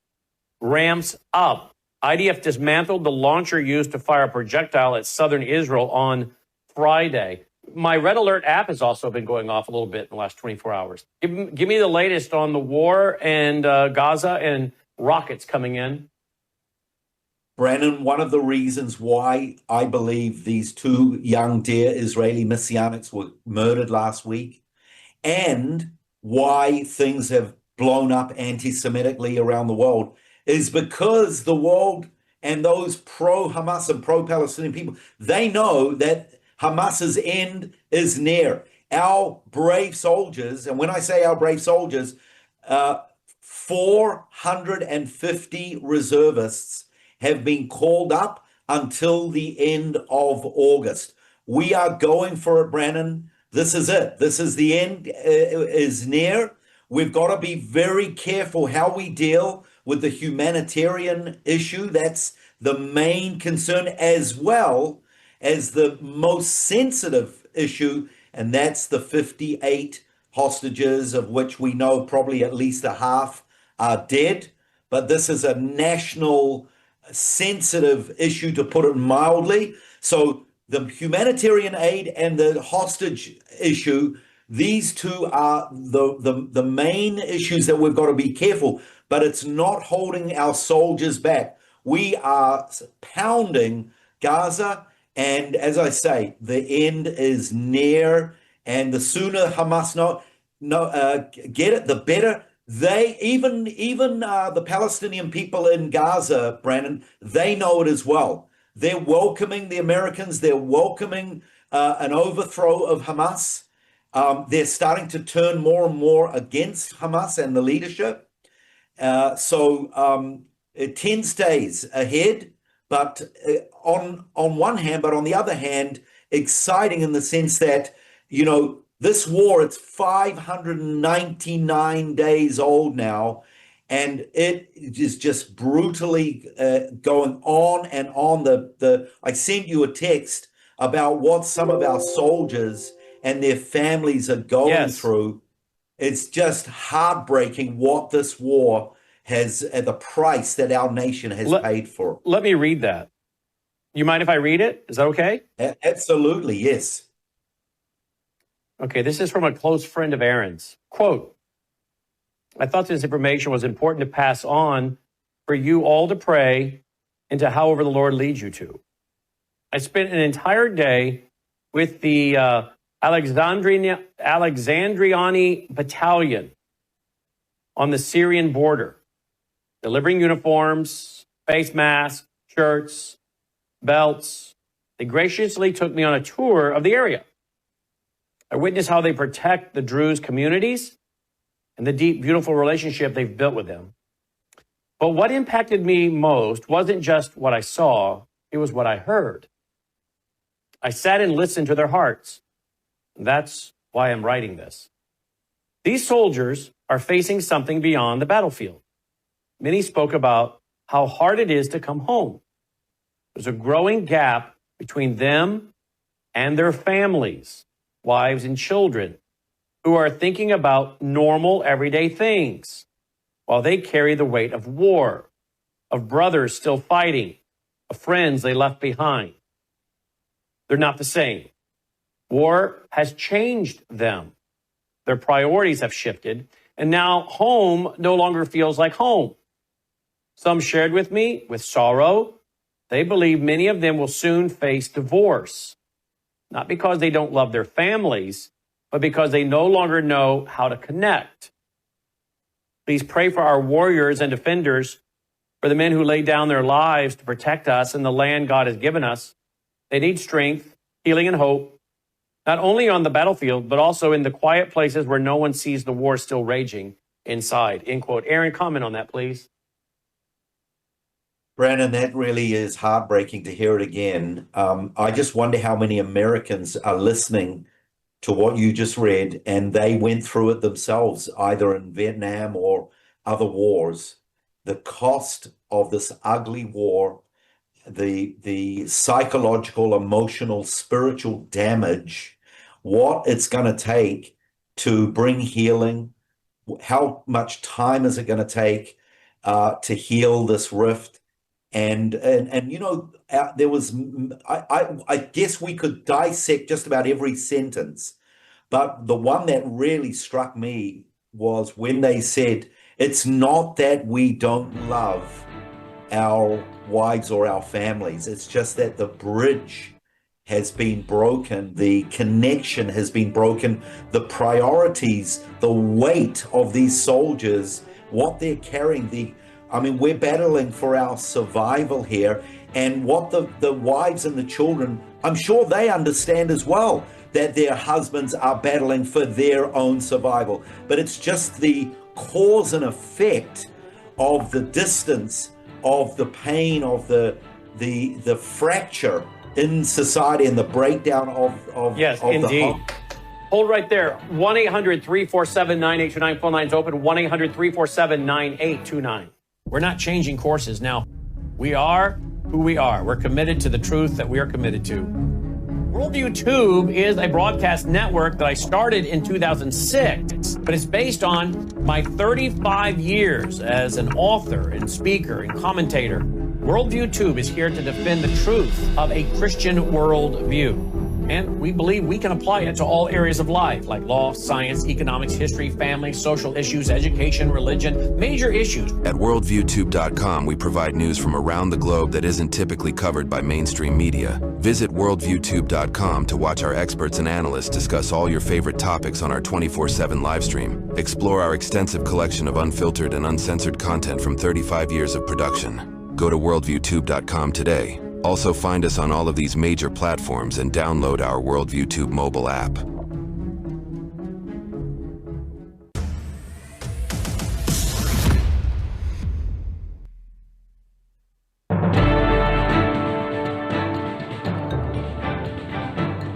ramps up. IDF dismantled the launcher used to fire a projectile at southern Israel on Friday. My Red Alert app has also been going off a little bit in the last 24 hours. Give me the latest on the war and Gaza and rockets coming in. Brandon, one of the reasons why I believe these 2 young, dear Israeli Messianics were murdered last week, and why things have blown up anti-Semitically around the world, is because the world and those pro-Hamas and pro-Palestinian people, they know that Hamas's end is near. Our brave soldiers, and when I say our brave soldiers, 450 reservists have been called up until the end of August. We are going for it, Brandon. This is it. This is the end is near. We've got to be very careful how we deal with the humanitarian issue. That's the main concern, as well as the most sensitive issue, and that's the 58 hostages, of which we know probably at least a half are dead. But this is a national sensitive issue, to put it mildly. So the humanitarian aid and the hostage issue, these two are the main issues that we've got to be careful, but it's not holding our soldiers back. We are pounding Gaza, and as I say, the end is near, and the sooner Hamas get it, the better. They even the Palestinian people in Gaza, Brandon, they know it as well. They're welcoming the Americans. They're welcoming an overthrow of Hamas. They're starting to turn more and more against Hamas and the leadership. So 10 days ahead, but on one hand, but on the other hand, exciting in the sense that, you know, this war, it's 599 days old now, and it is just brutally going on and on. I sent you a text about what some of our soldiers and their families are going through. It's just heartbreaking what this war has, the price that our nation has paid for. Let me read that. You mind if I read it? Is that okay? Absolutely, yes. Okay, this is from a close friend of Aaron's. Quote, I thought this information was important to pass on for you all to pray into however the Lord leads you to. I spent an entire day with the Alexandriani Battalion on the Syrian border, delivering uniforms, face masks, shirts, belts. They graciously took me on a tour of the area. I witnessed how they protect the Druze communities and the deep, beautiful relationship they've built with them. But what impacted me most wasn't just what I saw, it was what I heard. I sat and listened to their hearts. That's why I'm writing this. These soldiers are facing something beyond the battlefield. Many spoke about how hard it is to come home. There's a growing gap between them and their families, wives and children, who are thinking about normal, everyday things, while they carry the weight of war, of brothers still fighting, of friends they left behind. They're not the same. War has changed them. Their priorities have shifted, and now home no longer feels like home. Some shared with me, with sorrow, they believe many of them will soon face divorce. Not because they don't love their families, but because they no longer know how to connect. Please pray for our warriors and defenders, for the men who lay down their lives to protect us and the land God has given us. They need strength, healing, and hope, not only on the battlefield, but also in the quiet places where no one sees the war still raging inside. End quote. Aaron, comment on that, please. Brandon, that really is heartbreaking to hear it again. I just wonder how many Americans are listening to what you just read, and they went through it themselves, either in Vietnam or other wars. The cost of this ugly war, the psychological, emotional, spiritual damage, what it's going to take to bring healing, how much time is it going to take to heal this rift? And you know, there was, I guess we could dissect just about every sentence, but the one that really struck me was when they said, it's not that we don't love our wives or our families, it's just that the bridge has been broken, the connection has been broken, the priorities, the weight of these soldiers, what they're carrying, we're battling for our survival here, and what the wives and the children, I'm sure they understand as well that their husbands are battling for their own survival. But it's just the cause and effect of the distance, of the pain, of the fracture in society and the breakdown of yes, indeed. Hold right there. 1-800-347-9829. Phone line's open. 1-800-347-9829. We're not changing courses now. We are who we are. We're committed to the truth that we are committed to. Worldview Tube is a broadcast network that I started in 2006, but it's based on my 35 years as an author and speaker and commentator. Worldview Tube is here to defend the truth of a Christian worldview. And we believe we can apply it to all areas of life, like law, science, economics, history, family, social issues, education, religion, major issues. At worldviewtube.com, we provide news from around the globe that isn't typically covered by mainstream media. Visit worldviewtube.com to watch our experts and analysts discuss all your favorite topics on our 24/7 live stream. Explore our extensive collection of unfiltered and uncensored content from 35 years of production. Go to worldviewtube.com today. Also find us on all of these major platforms and download our Worldview Tube mobile app.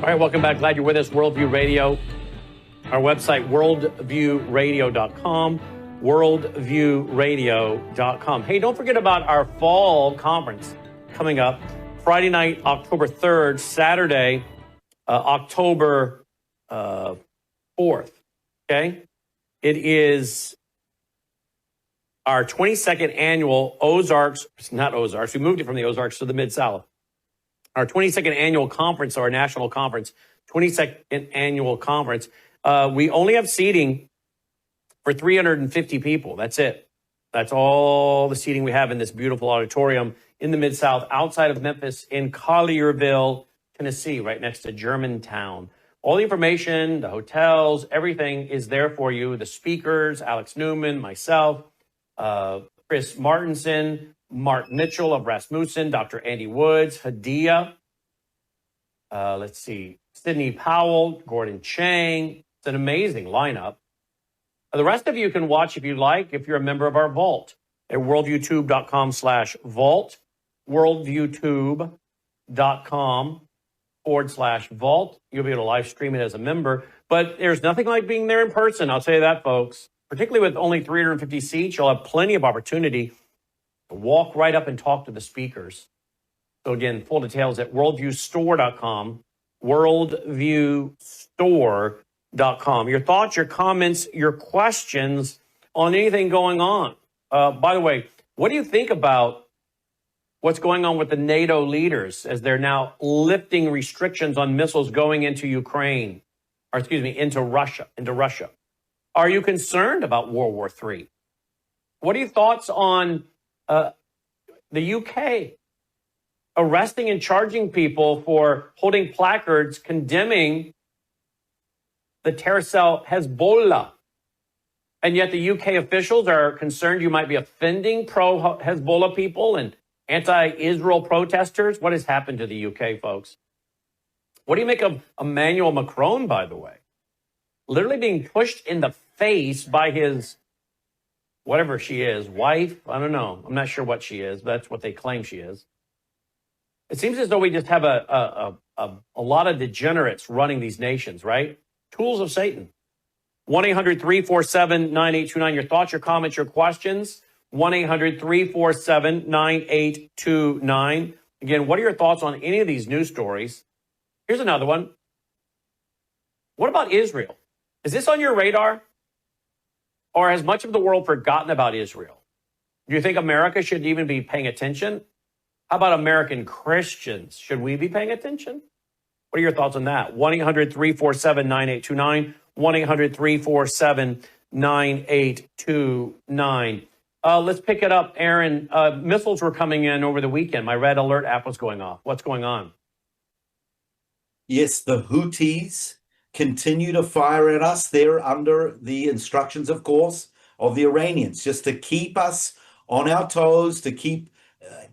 All right, welcome back. Glad you're with us. Worldview Radio. Our website, worldviewradio.com. Worldviewradio.com. Hey, don't forget about our fall conference coming up Friday night, October 3rd, Saturday, October 4th. Okay? It is our 22nd annual Ozarks, not Ozarks, we moved it from the Ozarks to the Mid-South. Our 22nd annual conference, our national conference, 22nd annual conference. We only have seating for 350 people. That's it. That's all the seating we have in this beautiful auditorium in the Mid-South, outside of Memphis, in Collierville, Tennessee, right next to Germantown. All the information, the hotels, everything is there for you. The speakers, Alex Newman, myself, Chris Martinson, Mark Mitchell of Rasmussen, Dr. Andy Woods, Hadia, let's see, Sidney Powell, Gordon Chang. It's an amazing lineup. The rest of you can watch if you like, if you're a member of our vault at worldviewtube.com/vault, worldviewtube.com/vault. You'll be able to live stream it as a member, but there's nothing like being there in person. I'll tell you that, folks. Particularly with only 350 seats, you'll have plenty of opportunity to walk right up and talk to the speakers. So again, full details at worldviewstore.com, worldviewstore.com. Your thoughts, your comments, your questions on anything going on. By the way, what do you think about what's going on with the NATO leaders as they're now lifting restrictions on missiles going into Ukraine, or excuse me, into Russia? Are you concerned about World War III? What are your thoughts on the UK arresting and charging people for holding placards condemning the terror cell Hezbollah? And yet the UK officials are concerned you might be offending pro-Hezbollah people and anti-Israel protesters. What has happened to the UK, folks? What do you make of Emmanuel Macron, by the way? Literally being pushed in the face by his, whatever she is, wife? I don't know. I'm not sure what she is, but that's what they claim she is. It seems as though we just have a lot of degenerates running these nations, right? Tools of Satan. 1-800-347-9829. Your thoughts, your comments, your questions. 1-800-347-9829. Again, what are your thoughts on any of these news stories? Here's another one. What about Israel? Is this on your radar? Or has much of the world forgotten about Israel? Do you think America should even be paying attention? How about American Christians? Should we be paying attention? What are your thoughts on that? 1-800-347-9829. 1-800-347-9829. Let's pick it up, Aaron. Missiles were coming in over the weekend. My Red Alert app was going off. What's going on? Yes, the Houthis continue to fire at us. They're under the instructions, of course, of the Iranians, just to keep us on our toes, to keep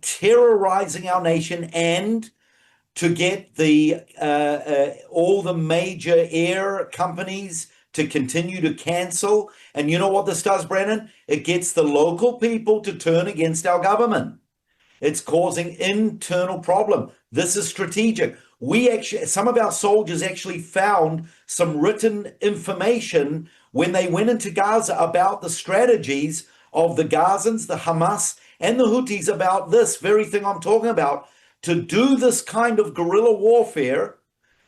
terrorizing our nation, and to get the all the major air companies to continue to cancel. And you know what this does, Brennan? It gets the local people to turn against our government. It's causing internal problem. This is strategic. Some of our soldiers actually found some written information when they went into Gaza about the strategies of the Gazans, the Hamas, and the Houthis about this very thing I'm talking about. To do this kind of guerrilla warfare,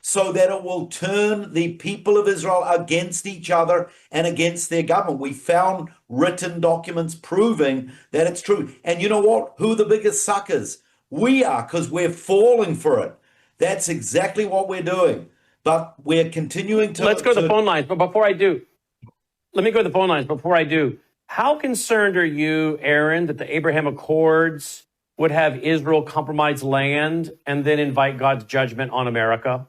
so that it will turn the people of Israel against each other and against their government. We found written documents proving that it's true. And you know what? Who are the biggest suckers? We are, because we're falling for it. That's exactly what we're doing. But we're continuing to... Let's go to the phone lines. But before I do, let me go to the phone lines. Before I do, how concerned are you, Aaron, that the Abraham Accords would have Israel compromise land and then invite God's judgment on America?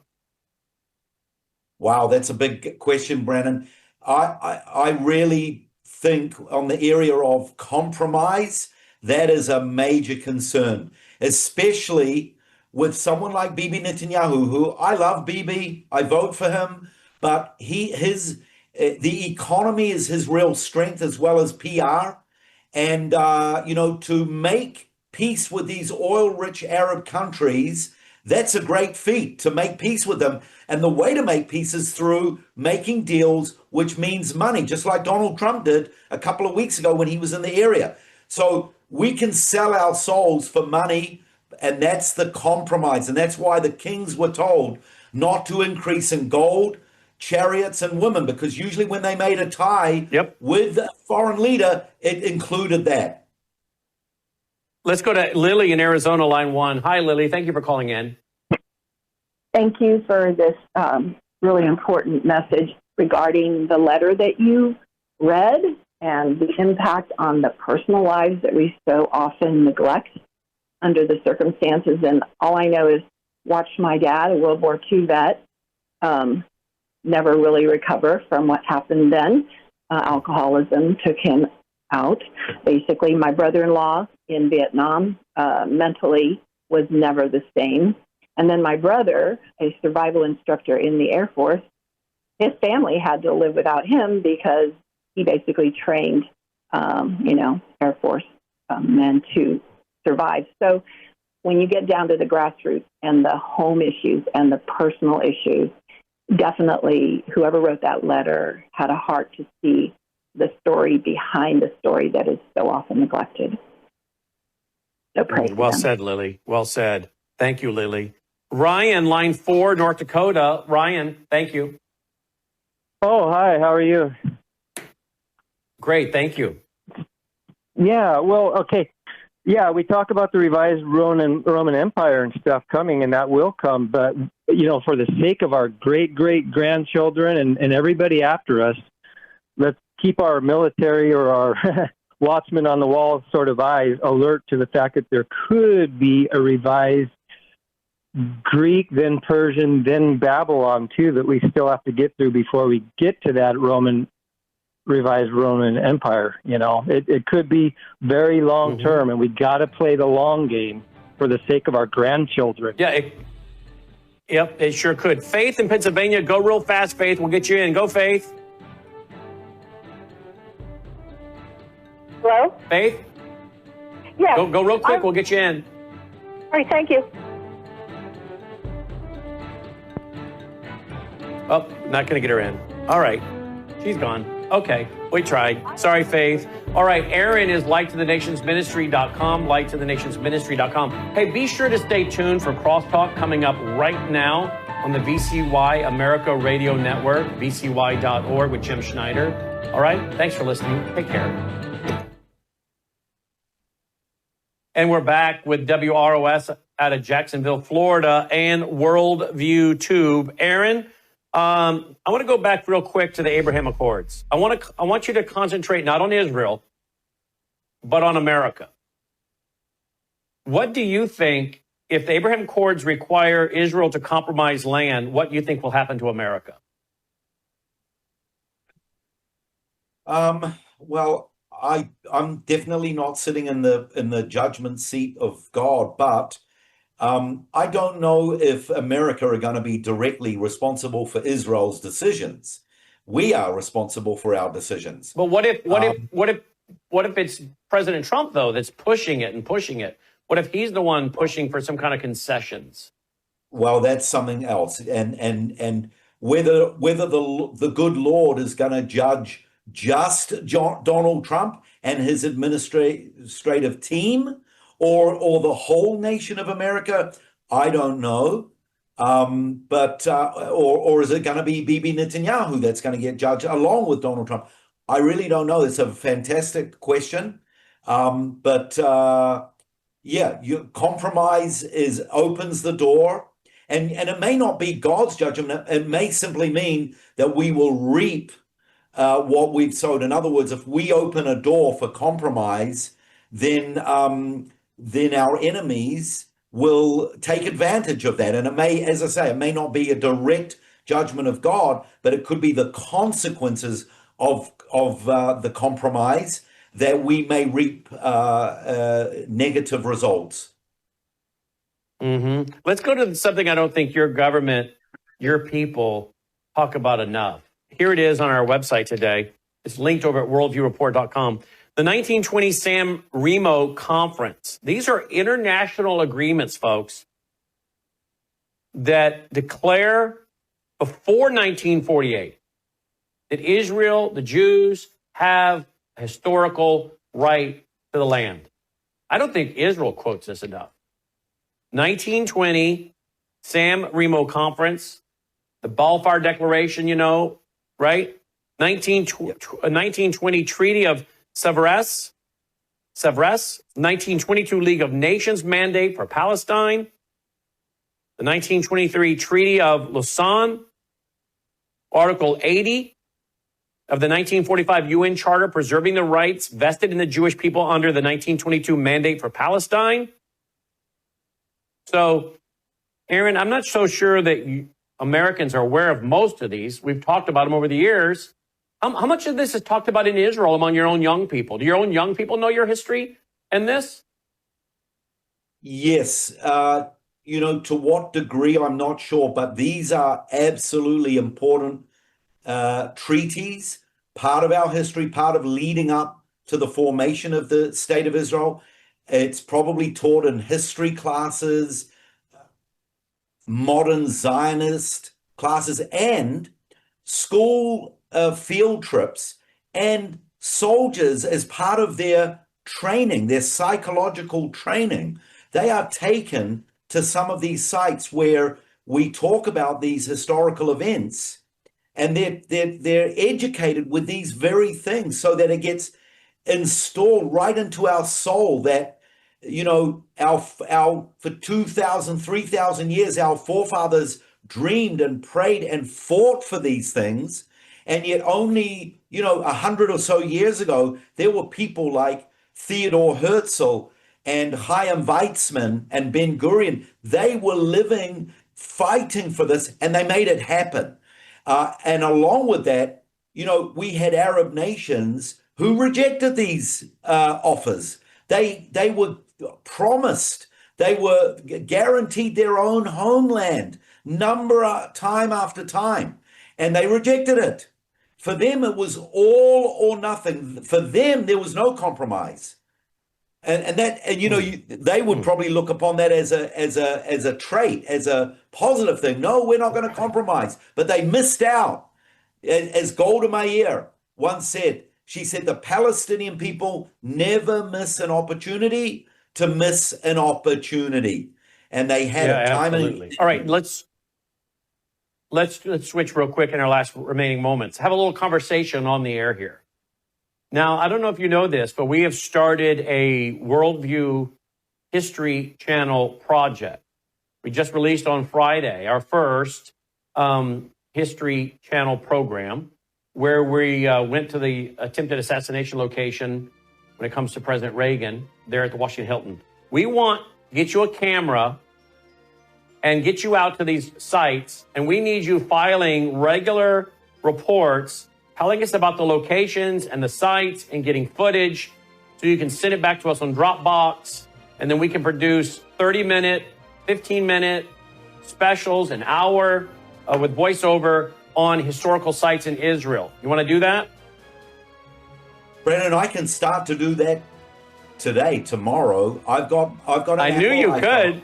Wow, that's a big question, Brennan. I really think on the area of compromise, that is a major concern, especially with someone like Bibi Netanyahu, who I love Bibi, I vote for him, but the economy is his real strength as well as PR. And, to make peace with these oil-rich Arab countries, that's a great feat, to make peace with them. And the way to make peace is through making deals, which means money, just like Donald Trump did a couple of weeks ago when he was in the area. So we can sell our souls for money, and that's the compromise. And that's why the kings were told not to increase in gold, chariots, and women, because usually when they made a tie with a foreign leader, it included that. Let's go to Lily in Arizona, line 1. Hi, Lily. Thank you for calling in. Thank you for this really important message regarding the letter that you read and the impact on the personal lives that we so often neglect under the circumstances. And all I know is watch my dad, a World War II vet, never really recover from what happened then. Alcoholism took him out. Basically, my brother-in-law in Vietnam mentally was never the same. And then my brother, a survival instructor in the Air Force, his family had to live without him because he basically trained, Air Force men to survive. So when you get down to the grassroots and the home issues and the personal issues, definitely whoever wrote that letter had a heart to see the story behind the story that is so often neglected. So praise Well them. said, Lily. Well said. Thank you, Lily. Ryan, line 4, North Dakota. Ryan, thank you. Oh, hi. How are you? Great. Thank you. Yeah. Well, okay. Yeah, we talk about the revised Roman Empire and stuff coming, and that will come. But, for the sake of our great-great-grandchildren and everybody after us, let's keep our military or our watchmen on the wall sort of eyes alert to the fact that there could be a revised Greek, then Persian, then Babylon, too, that we still have to get through before we get to that revised Roman Empire. It could be very long term, and we got to play the long game for the sake of our grandchildren. Yeah, it sure could. Faith in Pennsylvania, go real fast, Faith. We'll get you in. Go, Faith. Hello? Faith? Yes. Go real quick. We'll get you in. All right, thank you. Oh, not going to get her in. All right. She's gone. Okay. We tried. Sorry, Faith. All right. Aaron is lighttothenationsministry.com, lighttothenationsministry.com. Hey, be sure to stay tuned for Crosstalk coming up right now on the VCY America Radio Network, vcy.org with Jim Schneider. All right. Thanks for listening. Take care. And we're back with WROS out of Jacksonville, Florida, and Worldview Tube. Aaron, I want to go back real quick to the Abraham Accords. I want you to concentrate not on Israel, but on America. What do you think, if the Abraham Accords require Israel to compromise land, what do you think will happen to America? Well, I'm definitely not sitting in the judgment seat of God, but I don't know if America are going to be directly responsible for Israel's decisions. We are responsible for our decisions. But what if it's President Trump though that's pushing it and pushing it? What if he's the one pushing for some kind of concessions? Well, that's something else, and whether the good Lord is going to judge just Donald Trump and his administrative team, or the whole nation of America, I don't know. Or is it going to be Bibi Netanyahu that's going to get judged along with Donald Trump? I really don't know. It's a fantastic question. Compromise opens the door, and it may not be God's judgment. It may simply mean that we will reap what we've sowed. In other words, if we open a door for compromise, then our enemies will take advantage of that. And it may, as I say, it may not be a direct judgment of God, but it could be the consequences of the compromise that we may reap negative results. Mm-hmm. Let's go to something I don't think your government, your people talk about enough. Here it is on our website today. It's linked over at worldviewreport.com. The 1920 San Remo Conference. These are international agreements, folks, that declare before 1948 that Israel, the Jews, have a historical right to the land. I don't think Israel quotes this enough. 1920 San Remo Conference, the Balfour Declaration, right? 1920 Treaty of Sevres, 1922 League of Nations mandate for Palestine, the 1923 Treaty of Lausanne, Article 80 of the 1945 UN Charter preserving the rights vested in the Jewish people under the 1922 mandate for Palestine. So, Aaron, I'm not so sure that Americans are aware of most of these. We've talked about them over the years. How much of this is talked about in Israel among your own young people? Do your own young people know your history and this? Yes. To what degree, I'm not sure, but these are absolutely important treaties, part of our history, part of leading up to the formation of the State of Israel. It's probably taught in history classes, modern Zionist classes, and school field trips, and soldiers as part of their training, their psychological training. They are taken to some of these sites where we talk about these historical events, and they're educated with these very things so that it gets installed right into our soul that, our for 2,000, 3,000 years, our forefathers dreamed and prayed and fought for these things. And yet only, 100 or so years ago, there were people like Theodore Herzl and Chaim Weizmann and Ben Gurion. They were living, fighting for this, and they made it happen. And along with that, we had Arab nations who rejected these offers. They were promised, they were guaranteed their own homeland, time after time, and they rejected it. For them, it was all or nothing. For them, there was no compromise, they would probably look upon that as a trait, as a positive thing. No, we're not going to compromise. But they missed out, as Golda Meir once said. She said the Palestinian people never miss an opportunity to miss an opportunity, and they had a time. Absolutely. All right, let's switch real quick in our last remaining moments. Have a little conversation on the air here. Now, I don't know if you know this, but we have started a Worldview History Channel project. We just released on Friday our first History Channel program, where we went to the attempted assassination location when it comes to President Reagan there at the Washington Hilton. We want to get you a camera and get you out to these sites, and we need you filing regular reports telling us about the locations and the sites and getting footage so you can send it back to us on Dropbox, and then we can produce 30-minute, 15-minute specials, an hour with voiceover on historical sites in Israel. You want to do that? Brandon, I can start to do that today, tomorrow. I've got. I knew you could.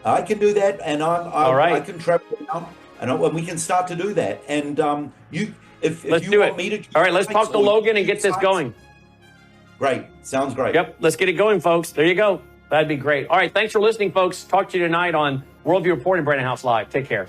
I can do that, and all right. I can travel down, and we can start to do that. And if let's you do want it. me to, all right, let's talk to Logan and get this going. Great, sounds great. Yep, let's get it going, folks. There you go. That'd be great. All right, thanks for listening, folks. Talk to you tonight on Worldview Reporting, Brandon House Live. Take care.